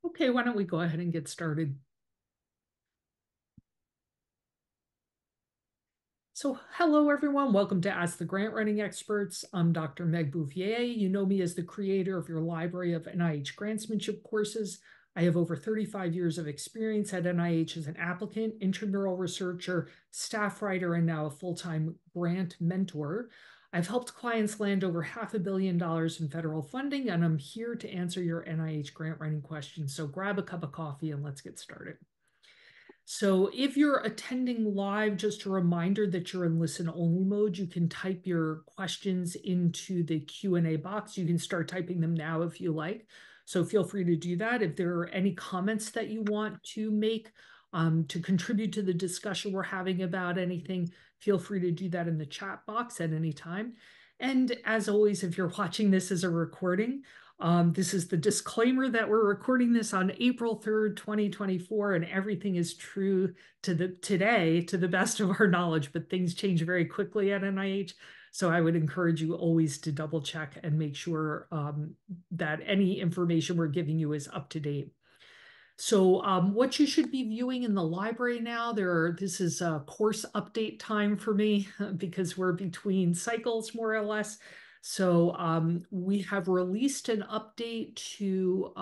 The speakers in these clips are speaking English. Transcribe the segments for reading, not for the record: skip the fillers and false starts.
Okay, why don't we go ahead and get started? So, hello everyone. Welcome to Ask the Grant Writing Experts. I'm Dr. Meg Bouvier. You know me as the creator of your library of NIH grantsmanship courses. I have over 35 years of experience at NIH as an applicant, intramural researcher, staff writer, and now a full-time grant mentor. I've helped clients land over $500 million in federal funding, and I'm here to answer your NIH grant writing questions. So grab a cup of coffee and let's get started. So if you're attending live, just a reminder that you're in listen only mode. You can type your questions into the Q&A box. You can start typing them now if you like. So feel free to do that. If there are any comments that you want to make to contribute to the discussion we're having about anything, feel free to do that in the chat box at any time. And as always, if you're watching this as a recording, this is the disclaimer that we're recording this on April 3rd, 2024, and everything is true to today to the best of our knowledge, but things change very quickly at NIH. So I would encourage you always to double check and make sure that any information we're giving you is up to date. So what you should be viewing in the library now, this is a course update time for me because we're between cycles more or less. So we have released an update to,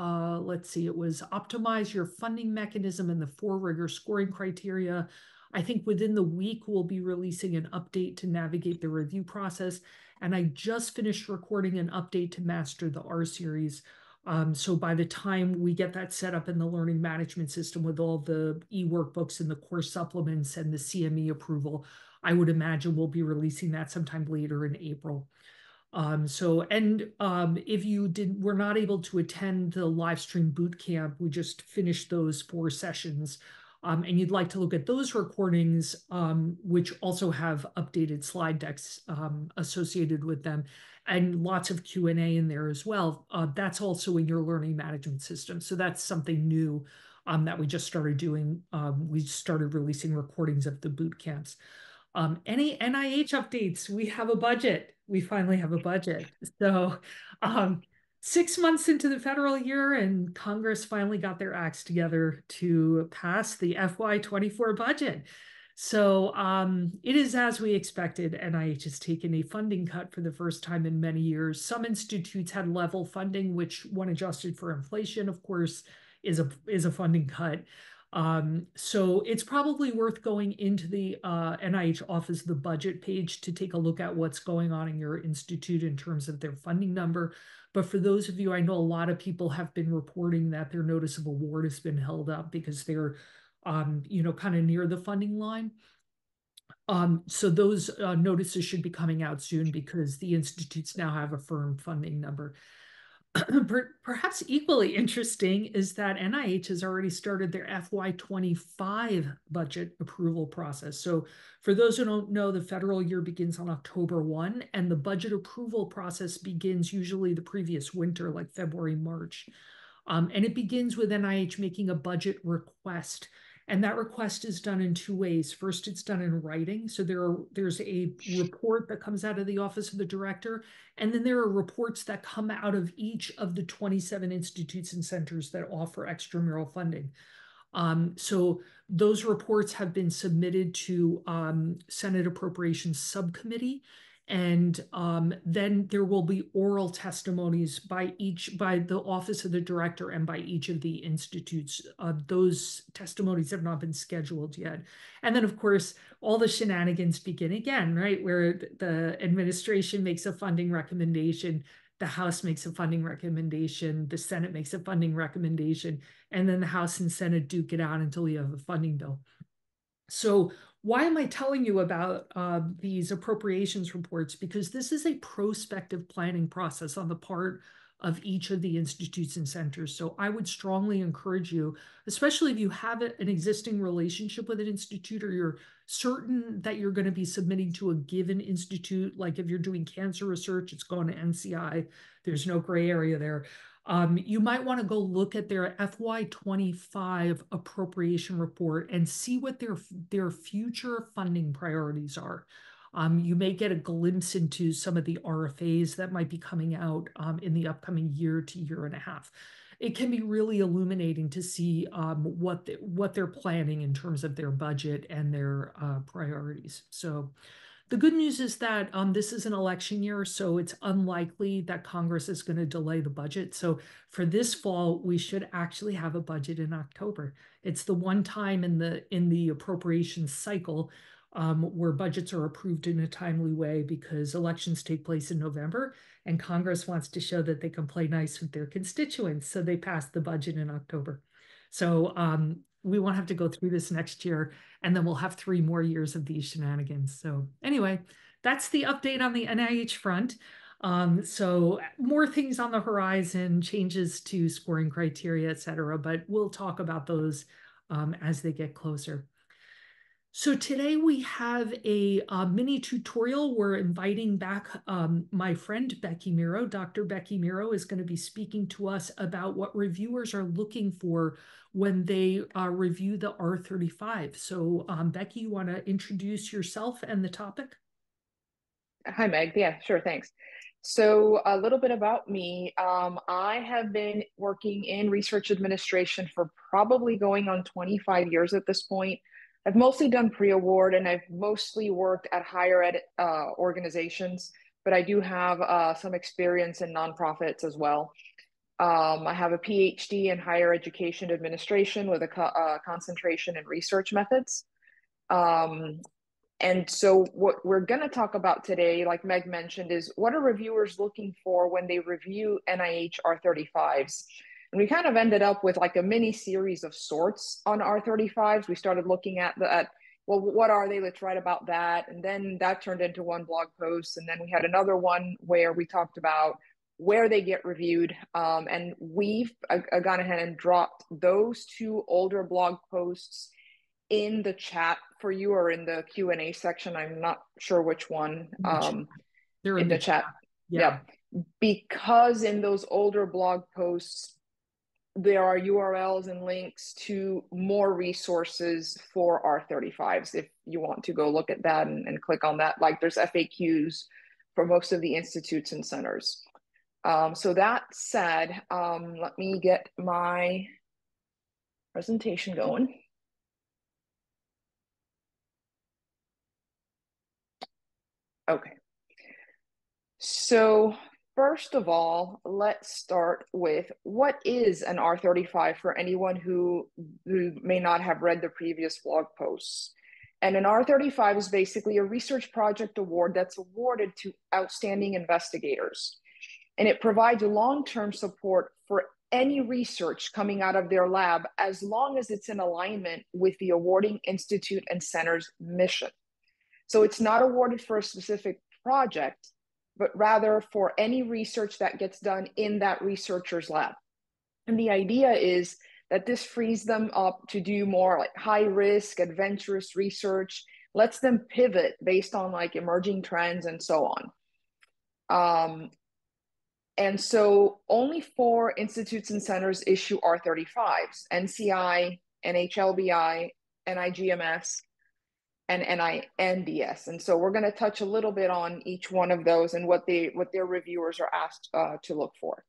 let's see, it was optimize your funding mechanism and the 4 rigor scoring criteria. I think within the week, we'll be releasing an update to navigate the review process. And I just finished recording an update to master the R series. So by the time we get that set up in the learning management system with all the e-workbooks and the course supplements and the CME approval, I would imagine we'll be releasing that sometime later in April. If you were not able to attend the live stream boot camp, we just finished those 4 sessions. And you'd like to look at those recordings, which also have updated slide decks associated with them, and lots of Q&A in there as well. That's also in your learning management system. So that's something new that we just started doing. We started releasing recordings of the boot camps. Any NIH updates? We have a budget. We finally have a budget. So 6 months into the federal year, and Congress finally got their acts together to pass the FY24 budget. So it is as we expected. NIH has taken a funding cut for the first time in many years. Some institutes had level funding, which, when adjusted for inflation, of course, is a funding cut. So it's probably worth going into the NIH Office of the Budget page to take a look at what's going on in your institute in terms of their funding number. But for those of you, I know a lot of people have been reporting that their notice of award has been held up because they're, kind of near the funding line. So those notices should be coming out soon because the institutes now have a firm funding number. Perhaps equally interesting is that NIH has already started their FY25 budget approval process. So for those who don't know, the federal year begins on October 1, and the budget approval process begins usually the previous winter, like February, March. And it begins with NIH making a budget request. And that request is done in 2 ways. First, it's done in writing. So there's a report that comes out of the Office of the Director, and then there are reports that come out of each of the 27 institutes and centers that offer extramural funding. So those reports have been submitted to Senate Appropriations Subcommittee, and then there will be oral testimonies by the Office of the Director and by each of the institutes. Those testimonies have not been scheduled yet. And then, of course, all the shenanigans begin again, right? Where the administration makes a funding recommendation, the House makes a funding recommendation, the Senate makes a funding recommendation, and then the House and Senate duke it out until we have a funding bill. So why am I telling you about these appropriations reports? Because this is a prospective planning process on the part of each of the institutes and centers. So I would strongly encourage you, especially if you have an existing relationship with an institute or you're certain that you're going to be submitting to a given institute, like if you're doing cancer research, it's going to NCI. There's no gray area there. You might want to go look at their FY25 appropriation report and see what their future funding priorities are. You may get a glimpse into some of the RFAs that might be coming out in the upcoming year to year and a half. it can be really illuminating to see what they're planning in terms of their budget and their priorities. So the good news is that this is an election year, so it's unlikely that Congress is going to delay the budget. So for this fall, we should actually have a budget in October. It's the one time in the appropriations cycle where budgets are approved in a timely way because elections take place in November, and Congress wants to show that they can play nice with their constituents, so they pass the budget in October. So we won't have to go through this next year, and then we'll have 3 more years of these shenanigans. So anyway, that's the update on the NIH front. So more things on the horizon, changes to scoring criteria, et cetera, but we'll talk about those as they get closer. So today we have a mini tutorial. We're inviting back my friend Becky Miro. Dr. Becky Miro is going to be speaking to us about what reviewers are looking for when they review the R35. So Becky, you want to introduce yourself and the topic? Hi, Meg. Yeah, sure. Thanks. So a little bit about me. I have been working in research administration for probably going on 25 years at this point. I've mostly done pre-award and I've mostly worked at higher ed organizations, but I do have some experience in nonprofits as well. I have a PhD in higher education administration with a concentration in research methods. Um, and so what we're going to talk about today, like Meg mentioned, is what are reviewers looking for when they review NIH R35s? And we kind of ended up with like a mini series of sorts on R35s. We started looking at well, what are they? Let's write about that. And then that turned into one blog post. And then we had another one where we talked about where they get reviewed. And we've gone ahead and dropped those 2 older blog posts in the chat for you or in the Q&A section. I'm not sure which one. They're in the chat. Yeah. Because in those older blog posts, there are URLs and links to more resources for R35s if you want to go look at that and click on that. Like there's FAQs for most of the institutes and centers. So that said, let me get my presentation going. Okay. So first of all, let's start with what is an R35 for anyone who may not have read the previous blog posts. And an R35 is basically a research project award that's awarded to outstanding investigators. And it provides long-term support for any research coming out of their lab as long as it's in alignment with the awarding institute and center's mission. So it's not awarded for a specific project, but rather for any research that gets done in that researcher's lab. And the idea is that this frees them up to do more like high risk, adventurous research, lets them pivot based on like emerging trends and so on. And so only 4 institutes and centers issue R35s: NCI, NHLBI, NIGMS, and NINDS. And so we're going to touch a little bit on each one of those and what their reviewers are asked to look for.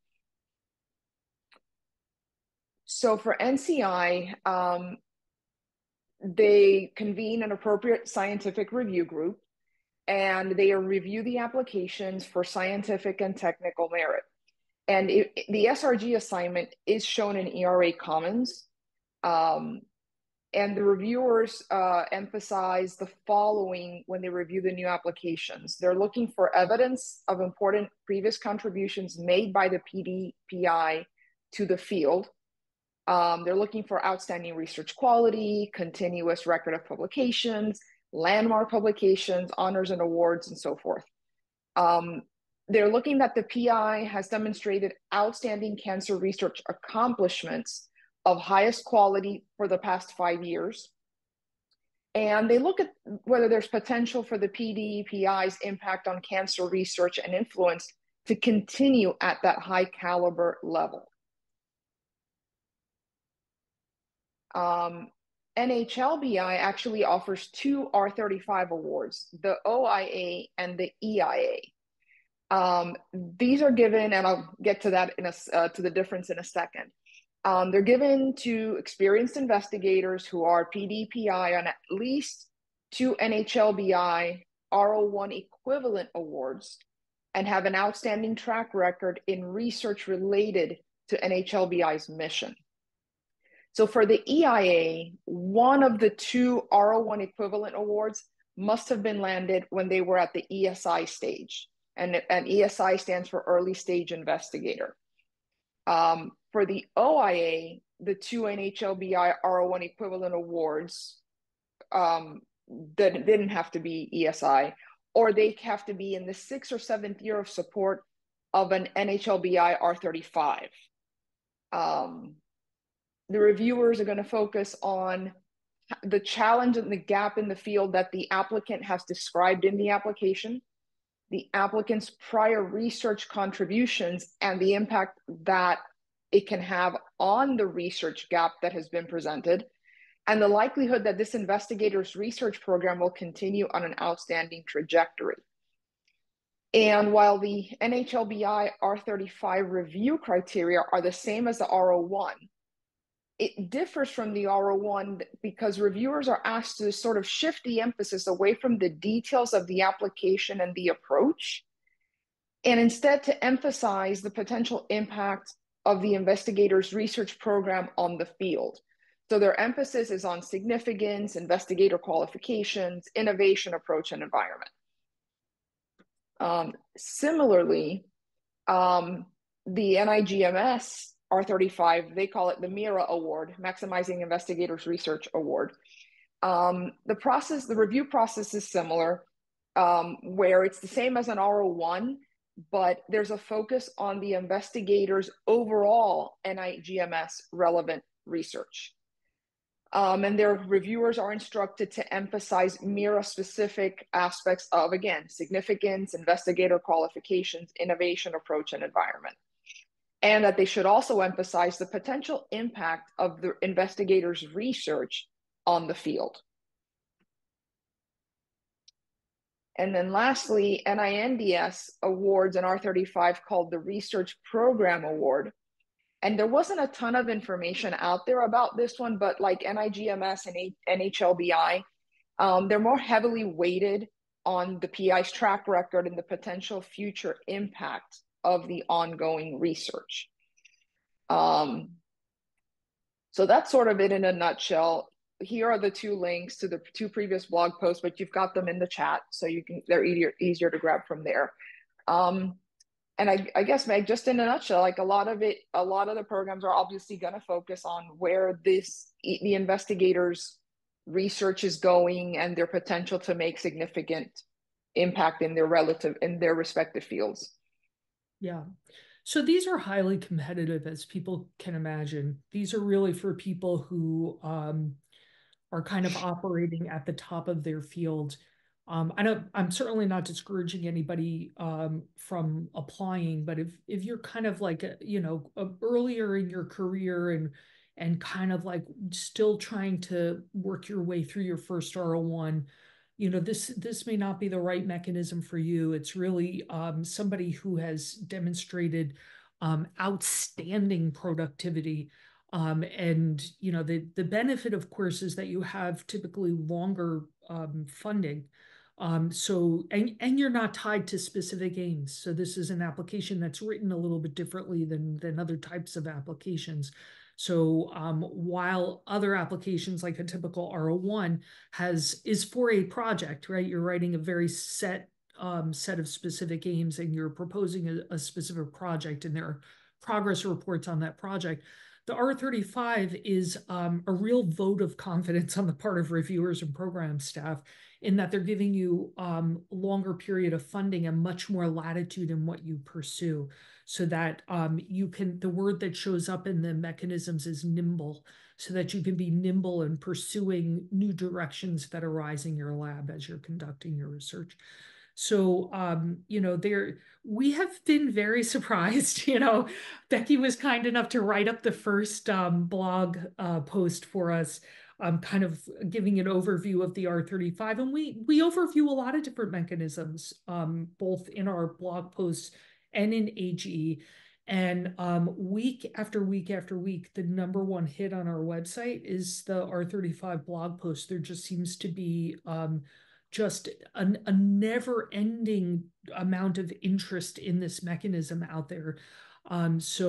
So for NCI, they convene an appropriate scientific review group, and they review the applications for scientific and technical merit. And the SRG assignment is shown in ERA Commons. And the reviewers emphasize the following when they review the new applications. They're looking for evidence of important previous contributions made by the PI to the field. They're looking for outstanding research quality, continuous record of publications, landmark publications, honors and awards, and so forth. They're looking that the PI has demonstrated outstanding cancer research accomplishments of highest quality for the past 5 years. And they look at whether there's potential for the PI's impact on cancer research and influence to continue at that high caliber level. NHLBI actually offers 2 R35 awards, the OIA and the EIA. These are given, and I'll get to that to the difference in a second. They're given to experienced investigators who are PDPI on at least 2 NHLBI R01 equivalent awards and have an outstanding track record in research related to NHLBI's mission. So for the EIA, one of the 2 R01 equivalent awards must have been landed when they were at the ESI stage. And ESI stands for Early Stage Investigator. For the OIA, the 2 NHLBI R01 equivalent awards that didn't have to be ESI, or they have to be in the 6th or 7th year of support of an NHLBI R35. The reviewers are going to focus on the challenge and the gap in the field that the applicant has described in the application, the applicant's prior research contributions, and the impact that it can have on the research gap that has been presented, and the likelihood that this investigator's research program will continue on an outstanding trajectory. And while the NHLBI R35 review criteria are the same as the R01, it differs from the R01 because reviewers are asked to sort of shift the emphasis away from the details of the application and the approach, and instead to emphasize the potential impact of the investigator's research program on the field. So their emphasis is on significance, investigator qualifications, innovation, approach, and environment. Similarly, the NIGMS R35, they call it the MIRA Award, Maximizing Investigators Research Award. The review process is similar, where it's the same as an R01, but there's a focus on the investigator's overall NIGMS relevant research. And their reviewers are instructed to emphasize MIRA-specific aspects of, again, significance, investigator qualifications, innovation, approach, and environment. And that they should also emphasize the potential impact of the investigator's research on the field. And then lastly, NINDS awards an R35 called the Research Program Award. And there wasn't a ton of information out there about this one, but like NIGMS and NHLBI, they're more heavily weighted on the PI's track record and the potential future impact of the ongoing research. So that's sort of it in a nutshell. Here are the 2 links to the 2 previous blog posts, but you've got them in the chat, so they're easier to grab from there. And I guess, Meg, just in a nutshell, like a lot of the programs are obviously going to focus on where the investigators' research is going and their potential to make significant impact in their respective fields. Yeah. So these are highly competitive, as people can imagine. These are really for people who are kind of operating at the top of their field. I'm certainly not discouraging anybody from applying, but if you're kind of like earlier in your career and kind of like still trying to work your way through your first R01, this may not be the right mechanism for you. It's really somebody who has demonstrated outstanding productivity. And the benefit, of course, is that you have typically longer funding. And you're not tied to specific aims. So this is an application that's written a little bit differently than other types of applications. So while other applications like a typical R01 is for a project, right? You're writing a very set of specific aims and you're proposing a specific project and there are progress reports on that project. The R35 is a real vote of confidence on the part of reviewers and program staff in that they're giving you a longer period of funding and much more latitude in what you pursue so that the word that shows up in the mechanisms is nimble, so that you can be nimble in pursuing new directions that arise in your lab as you're conducting your research. So, we have been very surprised. Becky was kind enough to write up the first blog post for us, kind of giving an overview of the R35. And we overview a lot of different mechanisms, both in our blog posts and in AGE. And week after week after week, the number one hit on our website is the R35 blog post. There just seems to be just a never-ending amount of interest in this mechanism out there. That's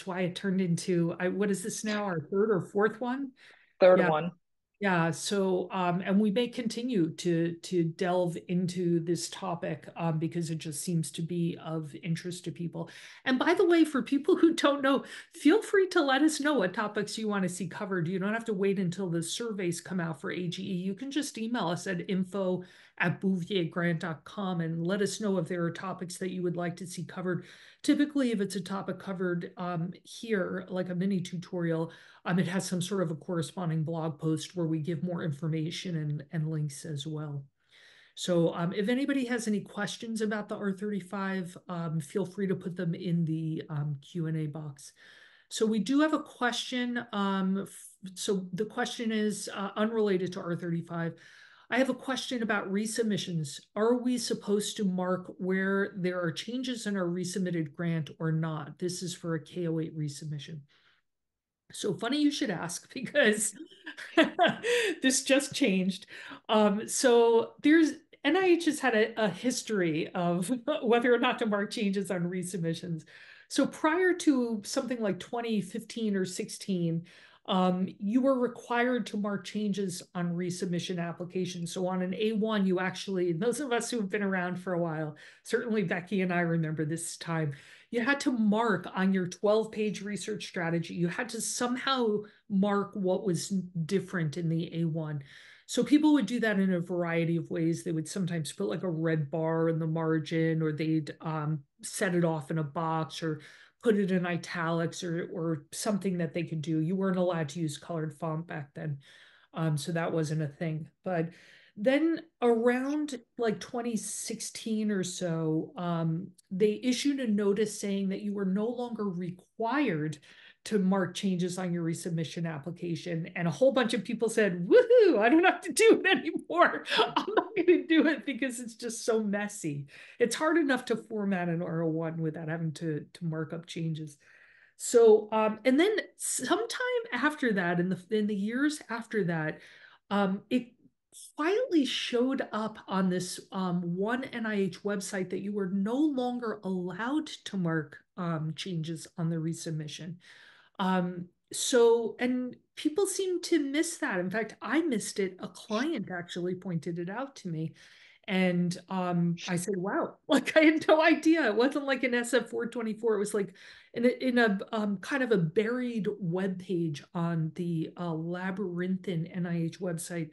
why it turned into, what is this now, our third or fourth one? Third Yeah. one. Yeah, so and we may continue to delve into this topic because it just seems to be of interest to people. And by the way, for people who don't know, feel free to let us know what topics you want to see covered. You don't have to wait until the surveys come out for AGE. You can just email us at info@bouviergrant.com and let us know if there are topics that you would like to see covered. Typically, if it's a topic covered here, like a mini tutorial, it has some sort of a corresponding blog post where we give more information and links as well. So if anybody has any questions about the R35, feel free to put them in the Q&A box. So we do have a question. So the question is unrelated to R35. I have a question about resubmissions. Are we supposed to mark where there are changes in our resubmitted grant or not? This is for a K08 resubmission. So funny you should ask because this just changed. So NIH has had a history of whether or not to mark changes on resubmissions. So prior to something like 2015 or 16, you were required to mark changes on resubmission applications. So on an A1, you actually, those of us who have been around for a while, certainly Becky and I remember this time, you had to mark on your 12-page research strategy. You had to somehow mark what was different in the A1. So people would do that in a variety of ways. They would sometimes put like a red bar in the margin, or they'd set it off in a box, or put it in italics, or something that they could do. You weren't allowed to use colored font back then. So that wasn't a thing. But then around like 2016 or so, they issued a notice saying that you were no longer required to mark changes on your resubmission application. And a whole bunch of people said, woohoo, I don't have to do it anymore. I'm not going to do it because it's just so messy. It's hard enough to format an R01 without having to mark up changes. So, and then sometime after that, in the years after that, it quietly showed up on this one NIH website that you were no longer allowed to mark changes on the resubmission. And people seem to miss that. In fact, I missed it. A client actually pointed it out to me. And I said, wow, like I had no idea. It wasn't like an SF424. It was like in a kind of a buried web page on the Labyrinthine NIH website.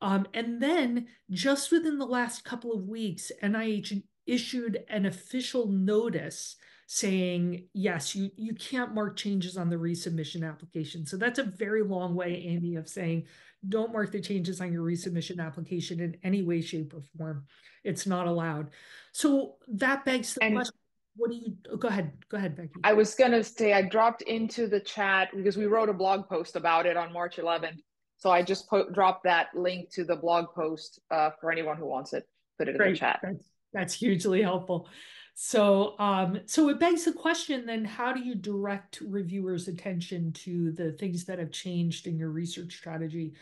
And then just within the last couple of weeks, NIH issued an official notice saying, yes, you can't mark changes on the resubmission application. So that's a very long way, Amy, of saying, don't mark the changes on your resubmission application in any way, shape, or form. It's not allowed. So that begs the question, what do you, go ahead, Becky. I was going to say, I dropped into the chat because we wrote a blog post about it on March 11th. So I just dropped that link to the blog post for anyone who wants it. Put it in the chat. That's hugely helpful. So, so it begs the question then, how do you direct reviewers' attention to the things that have changed in your research strategy?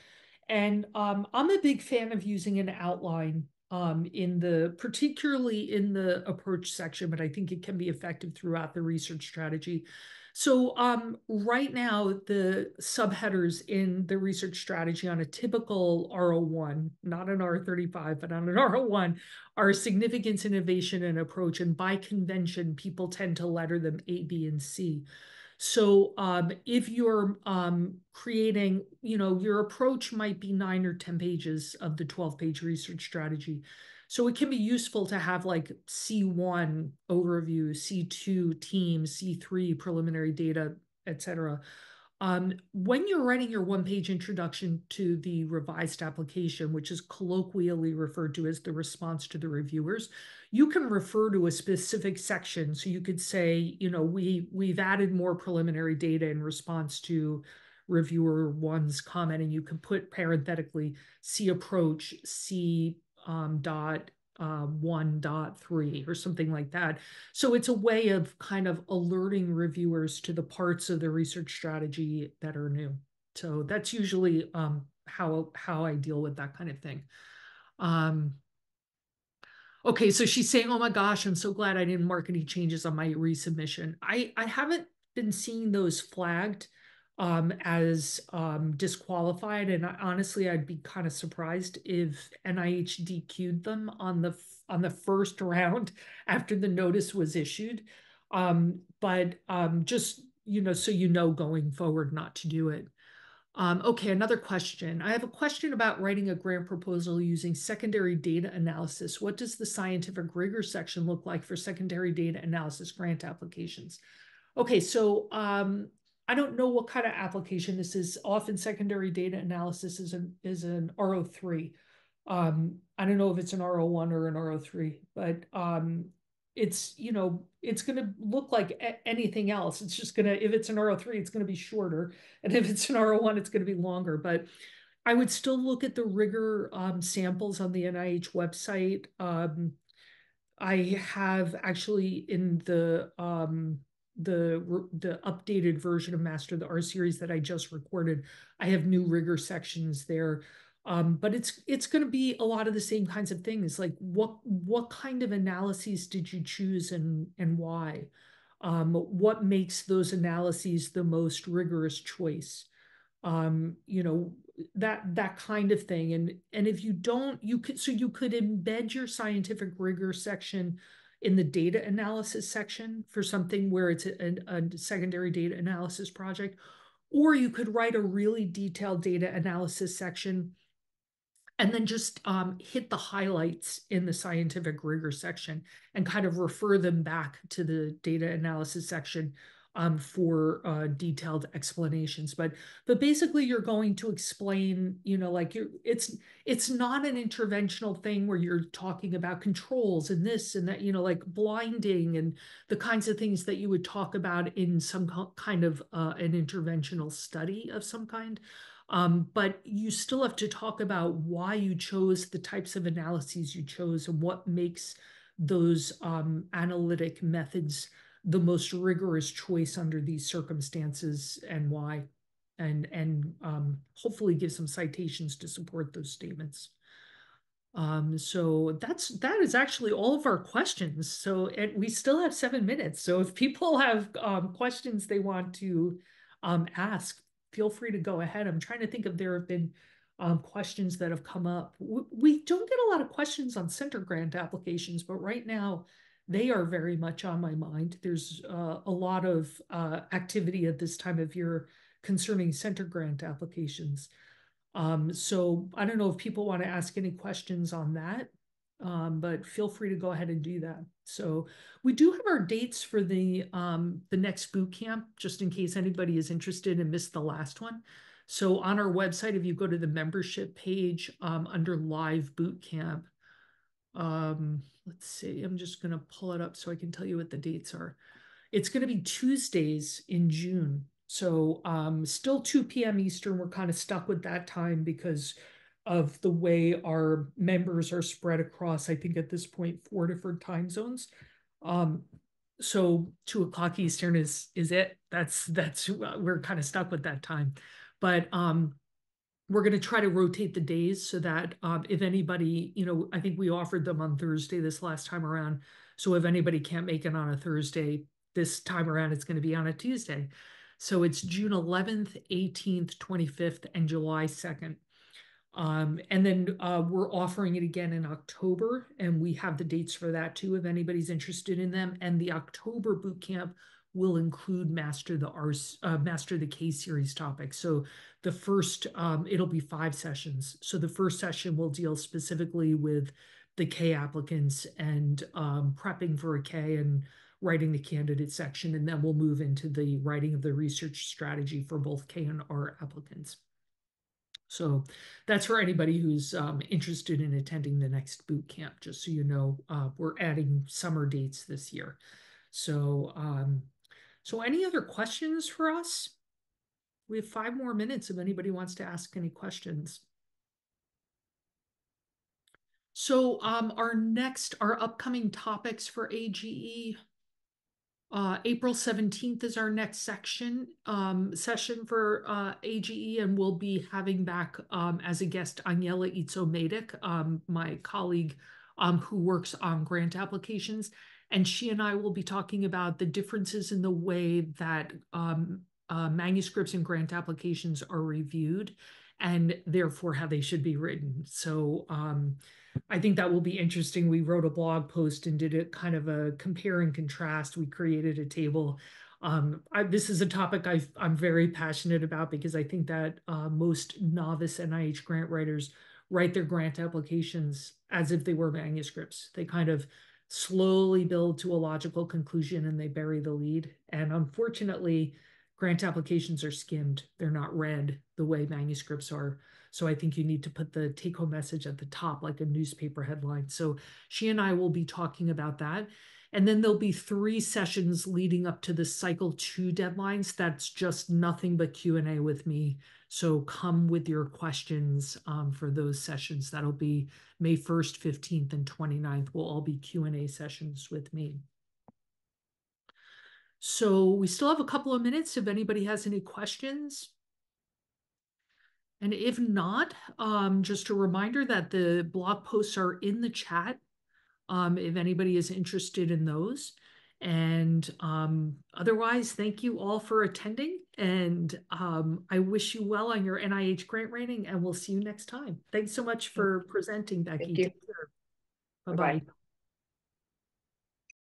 And I'm a big fan of using an outline particularly in the approach section, but I think it can be effective throughout the research strategy. So right now, the subheaders in the research strategy on a typical R01, not an R35, but on an R01, are significance, innovation, and approach. And by convention, people tend to letter them A, B, and C. So if you're creating, your approach might be 9 or 10 pages of the 12-page research strategy. So it can be useful to have like C1 overview, C2 team, C3 preliminary data, etc. When you're writing your one-page introduction to the revised application, which is colloquially referred to as the response to the reviewers, you can refer to a specific section. So you could say, we've added more preliminary data in response to reviewer one's comment, and you can put parenthetically C approach, C dot 1.3 or something like that. So it's a way of kind of alerting reviewers to the parts of the research strategy that are new. So that's usually how I deal with that kind of thing. Um, okay, so she's saying, "Oh my gosh, I'm so glad I didn't mark any changes on my resubmission." I haven't been seeing those flagged as disqualified, and honestly, I'd be kind of surprised if NIH DQ'd them on the first round after the notice was issued. But just so you know, going forward, not to do it. Okay, another question. I have a question about writing a grant proposal using secondary data analysis. What does the scientific rigor section look like for secondary data analysis grant applications? Okay, so I don't know what kind of application this is. Often secondary data analysis is an R03. I don't know if it's an R01 or an R03, but it's going to look like anything else. It's just going to, if it's an R03, it's going to be shorter. And if it's an R01, it's going to be longer. But I would still look at the rigor samples on the NIH website. I have actually in the updated version of Master the R series that I just recorded, I have new rigor sections there. But it's going to be a lot of the same kinds of things, like what kind of analyses did you choose and why? What makes those analyses the most rigorous choice? You know, that kind of thing. And if you don't, you could embed your scientific rigor section in the data analysis section for something where it's a secondary data analysis project, or you could write a really detailed data analysis section and then just hit the highlights in the scientific rigor section and kind of refer them back to the data analysis section for detailed explanations. But basically, you're going to explain, like it's not an interventional thing where you're talking about controls and this and that, like blinding and the kinds of things that you would talk about in some kind of an interventional study of some kind. But you still have to talk about why you chose the types of analyses you chose and what makes those analytic methods the most rigorous choice under these circumstances and why, and hopefully give some citations to support those statements. So that is actually all of our questions. So we still have 7 minutes. So if people have questions they want to ask, feel free to go ahead. I'm trying to think if there have been questions that have come up. We don't get a lot of questions on center grant applications, but right now they are very much on my mind. There's a lot of activity at this time of year concerning center grant applications. So I don't know if people want to ask any questions on that, but feel free to go ahead and do that. So we do have our dates for the next boot camp, just in case anybody is interested and missed the last one. So on our website, if you go to the membership page under live boot camp, let's see, I'm just going to pull it up so I can tell you what the dates are. It's going to be Tuesdays in June. So still 2 p.m. Eastern. We're kind of stuck with that time because of the way our members are spread across, I think at this point, 4 different time zones. So 2 o'clock Eastern is it. That's we're kind of stuck with that time. But we're going to try to rotate the days so that if anybody, I think we offered them on Thursday this last time around. So if anybody can't make it on a Thursday, this time around, it's going to be on a Tuesday. So it's June 11th, 18th, 25th, and July 2nd. And then we're offering it again in October, and we have the dates for that too, if anybody's interested in them. And the October boot camp will include Master the K series topics. So the first, it'll be 5 sessions. So the first session will deal specifically with the K applicants and prepping for a K and writing the candidate section, and then we'll move into the writing of the research strategy for both K and R applicants. So that's for anybody who's interested in attending the next boot camp, just so you know, we're adding summer dates this year. So any other questions for us? We have 5 more minutes if anybody wants to ask any questions. So our upcoming topics for AGE, April 17th is our next session for AGE, and we'll be having back as a guest Aniela Itzo-Madic, my colleague who works on grant applications. And she and I will be talking about the differences in the way that manuscripts and grant applications are reviewed, and therefore how they should be written. So I think that will be interesting. We wrote a blog post and did a kind of a compare and contrast. We created a table. This is a topic I'm very passionate about because I think that most novice NIH grant writers write their grant applications as if they were manuscripts. They kind of slowly build to a logical conclusion and they bury the lead. And unfortunately, grant applications are skimmed. They're not read the way manuscripts are. So I think you need to put the take-home message at the top, like a newspaper headline. So she and I will be talking about that. And then there'll be 3 sessions leading up to the cycle 2 deadlines. That's just nothing but Q&A with me. So come with your questions for those sessions. That'll be May 1st, 15th, and 29th will all be Q&A sessions with me. So we still have a couple of minutes if anybody has any questions. And if not, just a reminder that the blog posts are in the chat if anybody is interested in those. And otherwise, thank you all for attending. And I wish you well on your NIH grant writing, and we'll see you next time. Thanks so much for presenting, Becky. Thank you. Take care. Bye-bye. Bye-bye.